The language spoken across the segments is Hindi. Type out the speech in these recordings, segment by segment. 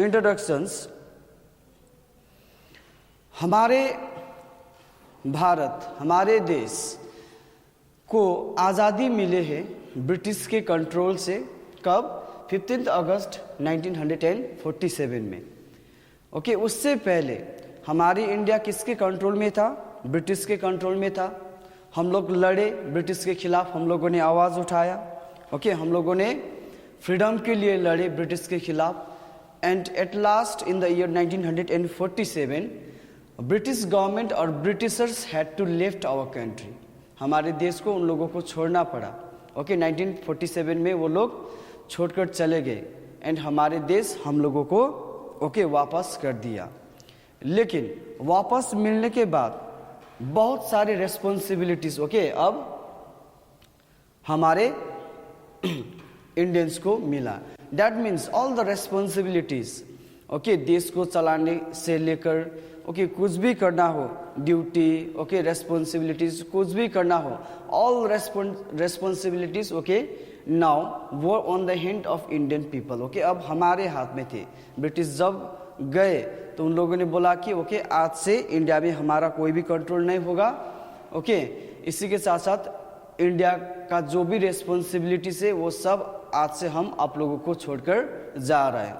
इंट्रोडक्शंस। हमारे भारत, हमारे देश को आज़ादी मिले है ब्रिटिश के कंट्रोल से। कब? 15 अगस्त 1947 में। ओके, उससे पहले हमारी इंडिया किसके कंट्रोल में था? ब्रिटिश के कंट्रोल में था। हम लोग लड़े ब्रिटिश के खिलाफ, हम लोगों ने आवाज़ उठाया। ओके, हम लोगों ने फ्रीडम के लिए लड़े ब्रिटिश के खिलाफ। And at last in the year 1947 British government और Britishers had to left our country. हमारे देश को उन लोगों को छोड़ना पड़ा। ओके, 1947 में वो लोग छोड़कर चले गए एंड हमारे देश हम लोगों को वापस कर दिया। लेकिन वापस मिलने के बाद बहुत सारी रेस्पॉन्सिबिलिटीज अब हमारे इंडियंस को मिला। That means all the responsibilities देश को चलाने से लेकर कुछ भी करना हो, ड्यूटी रेस्पॉन्सिबिलिटीज कुछ भी करना हो, ऑल रेस्पॉन्सिबिलिटीज नाउ वो on the hand of Indian people. अब हमारे हाथ में थे। ब्रिटिश जब गए तो उन लोगों ने बोला कि आज से इंडिया में हमारा कोई भी कंट्रोल नहीं होगा। इसी के साथ साथ इंडिया का जो भी रेस्पॉन्सिबिलिटीज है वो सब आज से हम आप लोगों को छोड़कर जा रहे हैं।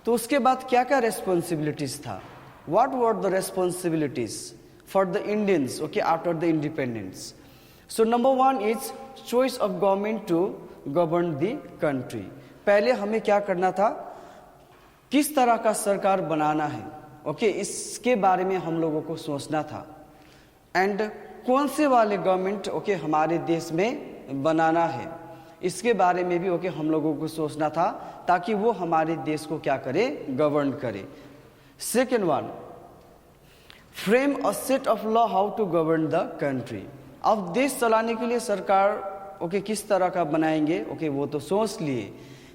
तो उसके बाद क्या क्या रेस्पॉन्सिबिलिटीज था? What were the responsibilities for the Indians after the independence? So number 1 is choice of government to govern the country. पहले हमें क्या करना था? किस तरह का सरकार बनाना है, इसके बारे में हम लोगों को सोचना था। एंड कौन से वाले गवर्नमेंट हमारे देश में बनाना है, इसके बारे में भी हम लोगों को सोचना था, ताकि वो हमारे देश को क्या करे? गवर्न करे। Second one, frame a set of law how to govern the country. अब देश चलाने के लिए सरकार किस तरह का बनाएंगे, वो तो सोच लिए,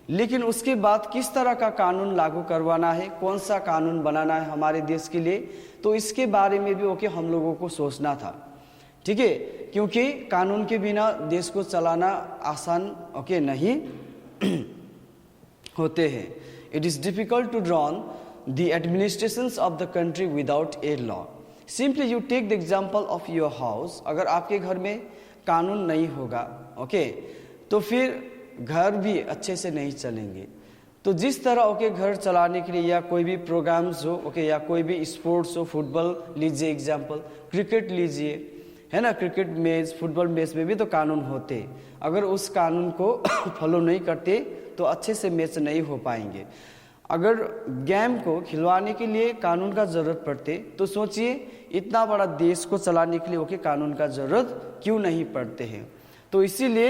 लेकिन उसके बाद किस तरह का कानून लागू करवाना है, कौन सा कानून बनाना है हमारे देश के लिए, तो इसके बारे में भी हम लोगों को सोचना था। ठीक है, क्योंकि कानून के बिना देश को चलाना आसान नहीं होते हैं। It is difficult to run the administrations of the country without a law. Simply you take the example of your house. अगर आपके घर में कानून नहीं होगा तो फिर घर भी अच्छे से नहीं चलेंगे। तो जिस तरह घर चलाने के लिए या कोई भी प्रोग्राम्स हो या कोई भी स्पोर्ट्स हो, फुटबॉल लीजिए एग्जाम्पल, क्रिकेट लीजिए, है ना, क्रिकेट मैच, फुटबॉल मैच में भी तो कानून होते। अगर उस कानून को फॉलो नहीं करते तो अच्छे से मैच नहीं हो पाएंगे। अगर गेम को खिलवाने के लिए कानून का ज़रूरत पड़ते तो सोचिए इतना बड़ा देश को चलाने के लिए कानून का ज़रूरत क्यों नहीं पड़ते हैं। तो इसीलिए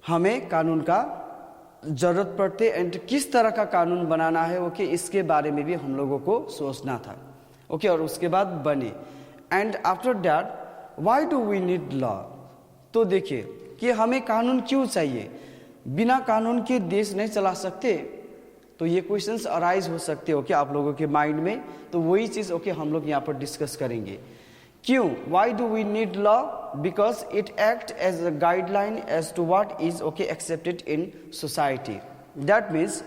हमें कानून का ज़रूरत पड़ते एंड किस तरह का कानून बनाना है इसके बारे में भी हम लोगों को सोचना था। और उसके बाद बने। And after that why do we need law? तो देखिए कि हमें कानून क्यों चाहिए, बिना कानून के देश नहीं चला सकते। तो ये क्वेश्चंस अराइज हो सकते हो आप लोगों के माइंड में। तो वही चीज़ हम लोग यहाँ पर डिस्कस करेंगे। क्यों? Why do we need law? Because it act as a guideline as to what is accepted in society. That means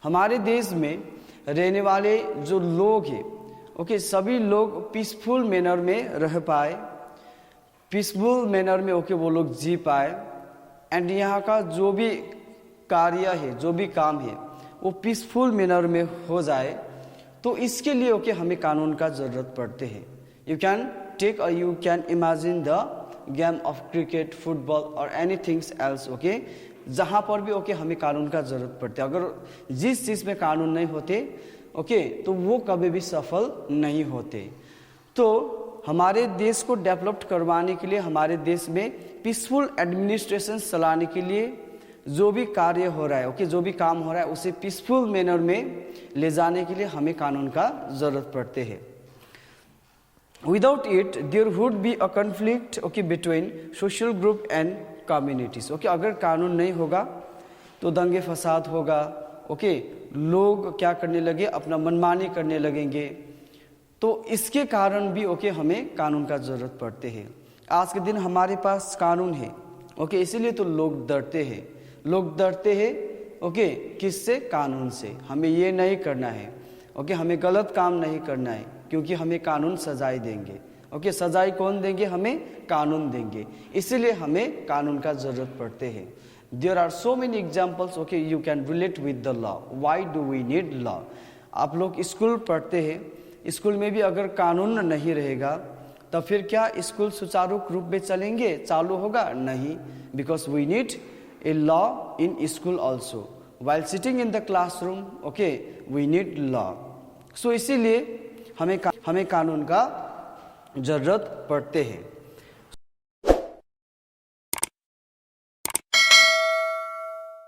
हमारे देश में रहने वाले जो लोग हैं सभी लोग पीसफुल मैनर में रह पाए, पीसफुल मैनर में वो लोग जी पाए। एंड यहाँ का जो भी कार्य है, जो भी काम है वो पीसफुल मैनर में हो जाए। तो इसके लिए हमें कानून का ज़रूरत पड़ते हैं। यू कैन टेक और you can imagine the game of cricket, football और एनीथिंग्स एल्स जहाँ पर भी हमें कानून का ज़रूरत पड़ते है। अगर जिस चीज़ में कानून नहीं होते तो वो कभी भी सफल नहीं होते। तो हमारे देश को डेवलप्ड करवाने के लिए, हमारे देश में पीसफुल एडमिनिस्ट्रेशन चलाने के लिए जो भी कार्य हो रहा है जो भी काम हो रहा है उसे पीसफुल मैनर में ले जाने के लिए हमें कानून का ज़रूरत पड़ते हैं। Without it there would be a conflict between social group and communities. अगर कानून नहीं होगा तो दंगे फसाद होगा। लोग क्या करने लगे? अपना मनमानी करने लगेंगे। तो इसके कारण भी हमें कानून का ज़रूरत पड़ते हैं। आज के दिन हमारे पास कानून है इसीलिए तो लोग डरते हैं। लोग डरते हैं ओके, किससे? कानून से। हमें ये नहीं करना है, ओके, हमें गलत काम नहीं करना है, क्योंकि हमें कानून सजाई देंगे। ओके, सजाई कौन देंगे? हमें कानून देंगे। इसीलिए हमें कानून का जरूरत पड़ते हैं। There are so many examples, okay, you can relate with the law. Why do we need law? आप लोग स्कूल पढ़ते हैं, स्कूल में भी अगर कानून नहीं रहेगा तो फिर क्या स्कूल सुचारू रूप में चलेंगे, चालू होगा? नहीं, because we need a law in school also. While sitting in the classroom, okay, we need law. So इसीलिए हमें कानून का जरूरत पड़ते हैं।